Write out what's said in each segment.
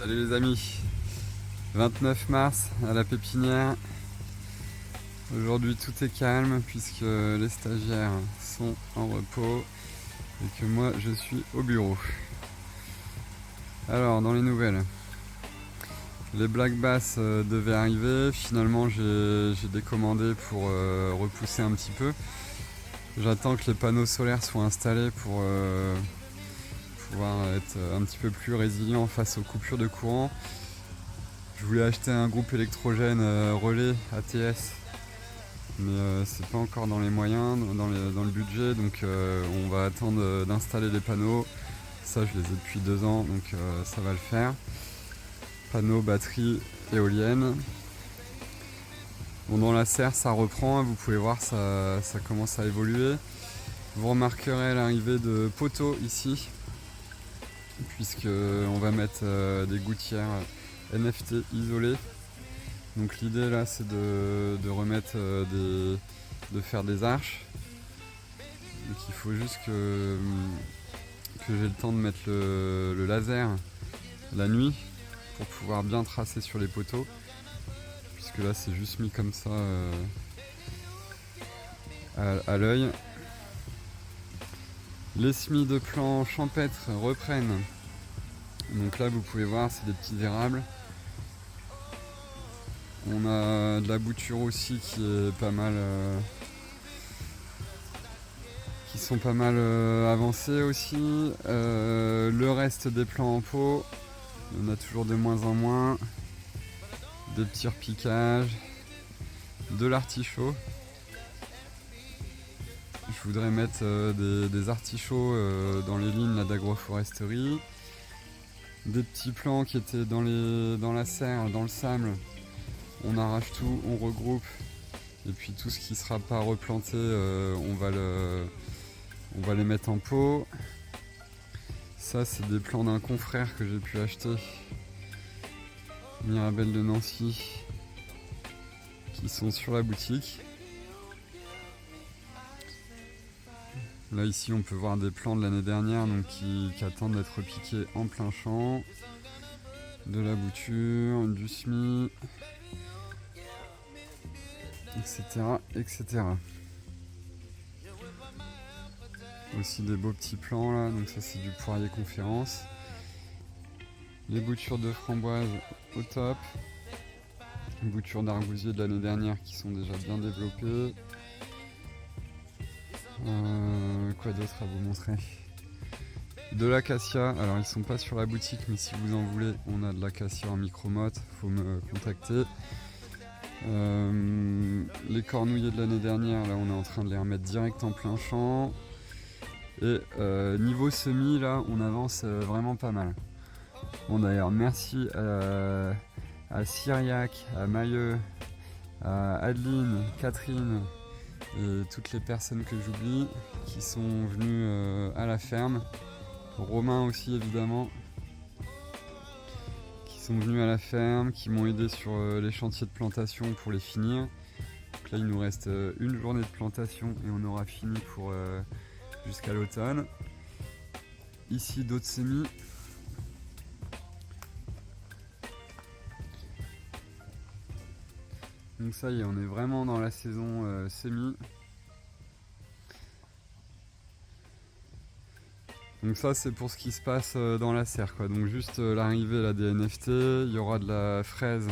Salut les amis, 29 mars à la pépinière. Aujourd'hui tout est calme puisque les stagiaires sont en repos et que moi je suis au bureau. Alors dans les nouvelles, les black bass devaient arriver, finalement j'ai décommandé pour repousser un petit peu. J'attends que les panneaux solaires soient installés pour pouvoir être un petit peu plus résilient face aux coupures de courant. Je voulais acheter un groupe électrogène relais ATS, mais c'est pas encore dans les moyens, dans le budget, donc on va attendre d'installer les panneaux. Ça je les ai depuis 2 ans, donc ça va le faire. Panneaux, batterie, éolienne. Bon, dans la serre ça reprend, vous pouvez voir ça commence à évoluer. Vous remarquerez l'arrivée de poteaux ici, puisque on va mettre des gouttières NFT isolées. Donc l'idée là c'est de remettre de faire des arches. Donc il faut juste que j'ai le temps de mettre le laser la nuit pour pouvoir bien tracer sur les poteaux, puisque là c'est juste mis comme ça à l'œil. Les semis de plants champêtres reprennent. Donc là vous pouvez voir c'est des petits érables. On a de la bouture aussi qui est pas mal qui sont pas mal avancés aussi. Le reste des plants en pot, il y en a toujours de moins en moins. Des petits repiquages, de l'artichaut. Je voudrais mettre des artichauts dans les lignes d'agroforesterie. Des petits plants qui étaient dans la serre, dans le sable. On arrache tout, on regroupe. Et puis tout ce qui ne sera pas replanté, on va les mettre en pot. Ça c'est des plants d'un confrère que j'ai pu acheter, Mirabelle de Nancy, qui sont sur la boutique. Là ici on peut voir des plants de l'année dernière donc qui attendent d'être repiqués en plein champ. De la bouture, du semis, etc. Aussi des beaux petits plants là, donc ça c'est du poirier conférence. Les boutures de framboise au top. Les boutures d'argousier de l'année dernière qui sont déjà bien développées. Quoi d'autre à vous montrer? De l'acacia, alors ils sont pas sur la boutique mais si vous en voulez, on a de l'acacia en micro-motte, faut me contacter. Les cornouillers de l'année dernière, là on est en train de les remettre direct en plein champ. Et niveau semis, là on avance vraiment pas mal. Bon d'ailleurs merci à Cyriac, à Mailleux, à Adeline, Catherine et toutes les personnes que j'oublie qui sont venues à la ferme. Romain aussi évidemment, qui sont venus à la ferme, qui m'ont aidé sur les chantiers de plantation pour les finir. Donc là il nous reste une journée de plantation et on aura fini pour jusqu'à l'automne. Ici d'autres semis. Donc ça y est, on est vraiment dans la saison semis. Donc ça c'est pour ce qui se passe dans la serre quoi. Donc juste l'arrivée là, des NFT, il y aura de la fraise,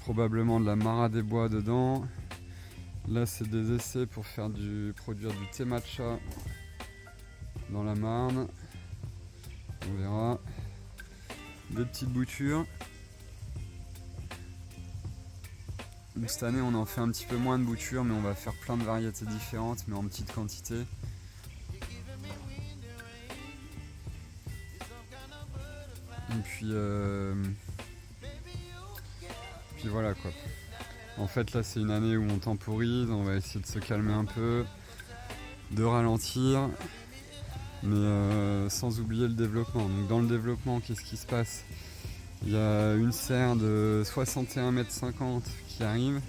probablement de la mara des bois dedans. Là c'est des essais pour produire du thé matcha dans la Marne. On verra. Des petites boutures. Donc cette année on en fait un petit peu moins de boutures mais on va faire plein de variétés différentes mais en petite quantité. Et puis voilà quoi. En fait là c'est une année où on temporise, on va essayer de se calmer un peu, de ralentir, mais sans oublier le développement. Donc dans le développement, qu'est-ce qui se passe? Il y a une serre de 61,50 m qui arrive.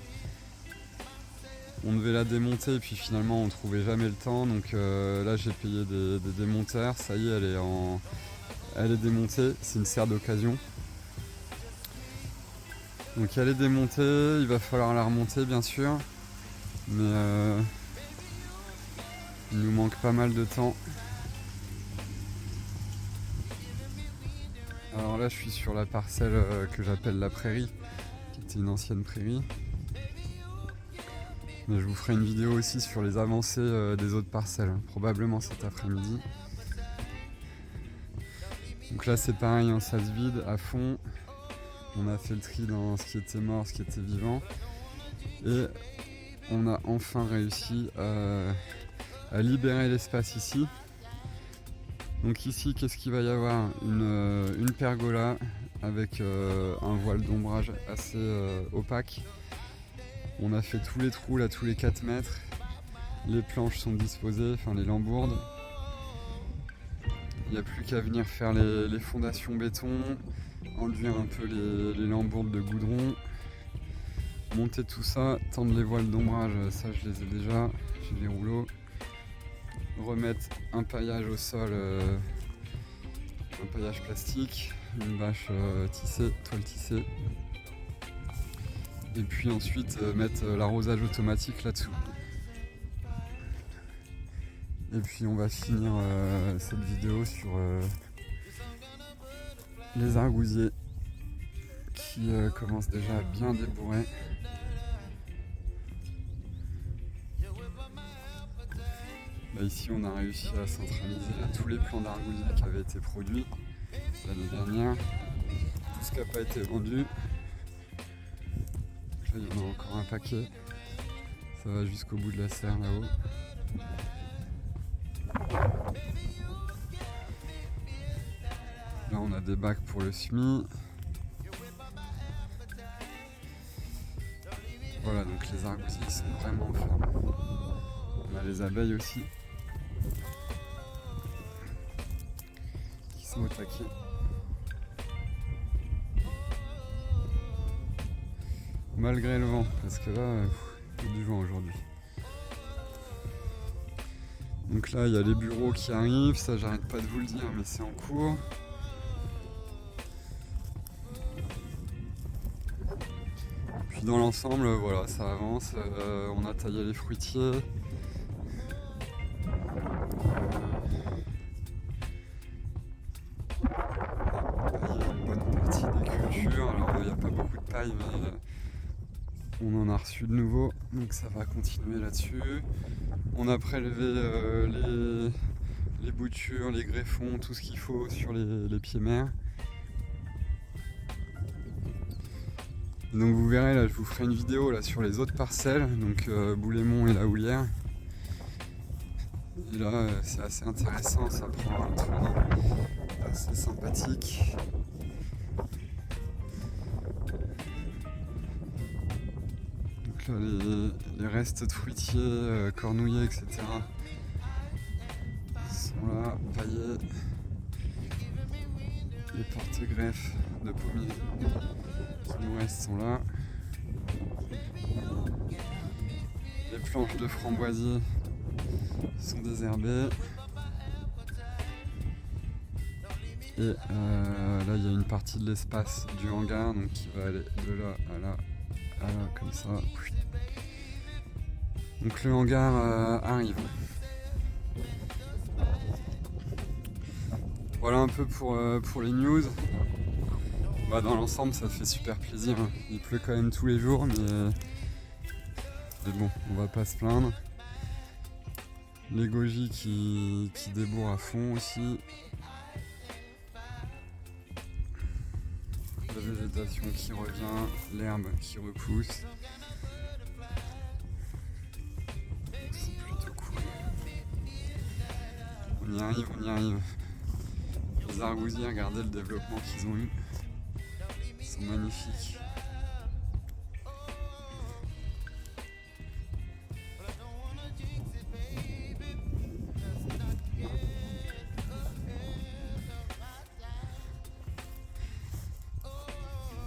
On devait la démonter et puis finalement on trouvait jamais le temps. Donc là j'ai payé des démonteurs, ça y est elle est démontée, c'est une serre d'occasion. Donc elle est démontée, il va falloir la remonter bien sûr, mais il nous manque pas mal de temps. Alors là je suis sur la parcelle que j'appelle la prairie, qui était une ancienne prairie. Mais je vous ferai une vidéo aussi sur les avancées des autres parcelles, probablement cet après-midi. Donc là c'est pareil, hein, ça se vide à fond. On a fait le tri dans ce qui était mort, ce qui était vivant. Et on a enfin réussi à libérer l'espace ici. Donc ici, qu'est-ce qu'il va y avoir? Une pergola avec un voile d'ombrage assez opaque. On a fait tous les trous là, tous les 4 mètres. Les planches sont disposées, enfin les lambourdes. Il n'y a plus qu'à venir faire les fondations béton, enlever un peu les lambourdes de goudron, monter tout ça, tendre les voiles d'ombrage, ça je les ai déjà, j'ai les rouleaux. Remettre un paillage au sol, un paillage plastique, une bâche tissée, toile tissée. Et puis ensuite mettre l'arrosage automatique là-dessous. Et puis on va finir cette vidéo sur les argousiers qui commencent déjà à bien débourrer. Là, ici on a réussi à centraliser tous les plans d'argousiers qui avaient été produits l'année dernière, tout ce qui n'a pas été vendu. Là il y en a encore un paquet, ça va jusqu'au bout de la serre là-haut. Là on a des bacs pour le semis. Voilà, donc les argousiers sont vraiment en forme. On a les abeilles aussi qui sont au taquet. Malgré le vent, parce que là il y a du vent aujourd'hui. Donc là il y a les bureaux qui arrivent, ça j'arrête pas de vous le dire mais c'est en cours. Puis dans l'ensemble voilà ça avance, on a taillé les fruitiers. Une bonne partie des cultures, alors il n'y a pas beaucoup de paille mais on en a reçu de nouveau, donc ça va continuer là-dessus. On a prélevé les boutures, les greffons, tout ce qu'il faut sur les pieds mers. Donc vous verrez là, je vous ferai une vidéo là sur les autres parcelles, donc Boulémont et la Houlière. Et là c'est assez intéressant, ça prend un tournant assez sympathique. Donc là les restes de fruitiers, cornouillers, etc. sont là, paillés. Les porte-greffes de pommiers qui nous restent sont là. Les planches de framboisier sont désherbées. Et là il y a une partie de l'espace du hangar donc qui va aller de là à là, comme ça. Donc le hangar arrive. Voilà un peu pour les news. Bah, dans l'ensemble ça fait super plaisir, hein. Il pleut quand même tous les jours mais bon, on va pas se plaindre. Les goji qui débourrent à fond aussi. La végétation qui revient, l'herbe qui repousse. C'est plutôt cool. On y arrive, on y arrive. Les argousiers, regardez le développement qu'ils ont eu. Ils sont magnifiques.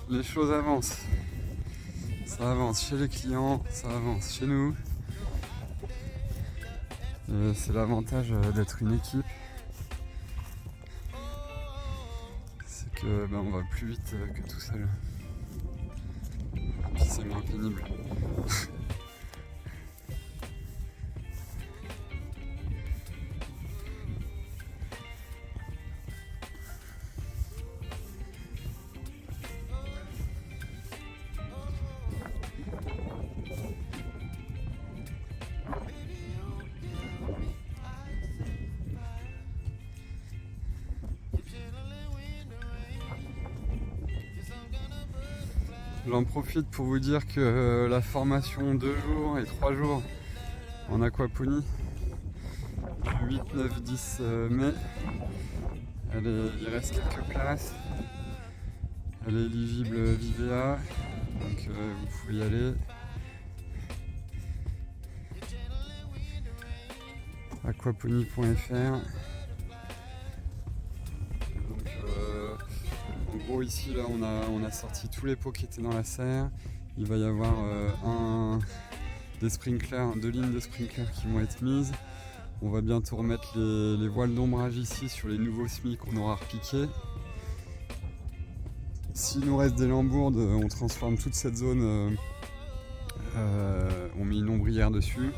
Les choses avancent. Ça avance chez les clients, ça avance chez nous. Et c'est l'avantage d'être une équipe. C'est que on va plus vite que tout seul. c'est moins pénible. J'en profite pour vous dire que la formation 2 jours et 3 jours en aquaponie du 8, 9, 10 mai, il reste quelques places. Elle est éligible Vivea, donc vous pouvez y aller. Aquaponie.fr. En gros ici là on a sorti tous les pots qui étaient dans la serre. Il va y avoir deux lignes de sprinklers qui vont être mises. On va bientôt remettre les voiles d'ombrage ici sur les nouveaux semis qu'on aura repiqués. S'il nous reste des lambourdes, on transforme toute cette zone, on met une ombrière dessus.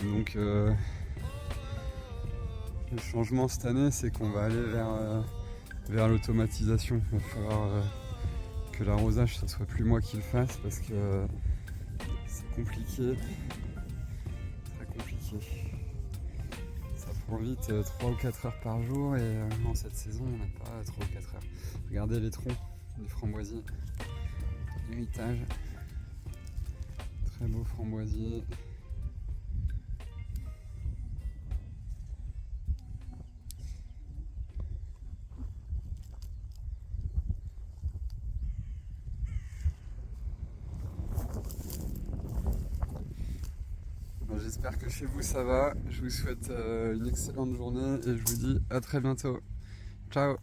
Donc le changement cette année, c'est qu'on va aller vers l'automatisation. Il va falloir que l'arrosage, ce soit plus moi qui le fasse parce que c'est compliqué, très compliqué. Ça prend vite 3 ou 4 heures par jour et en cette saison on n'a pas 3 ou 4 heures. Regardez les troncs du framboisier, l'héritage, très beau framboisier. J'espère que chez vous ça va, je vous souhaite une excellente journée et je vous dis à très bientôt. Ciao.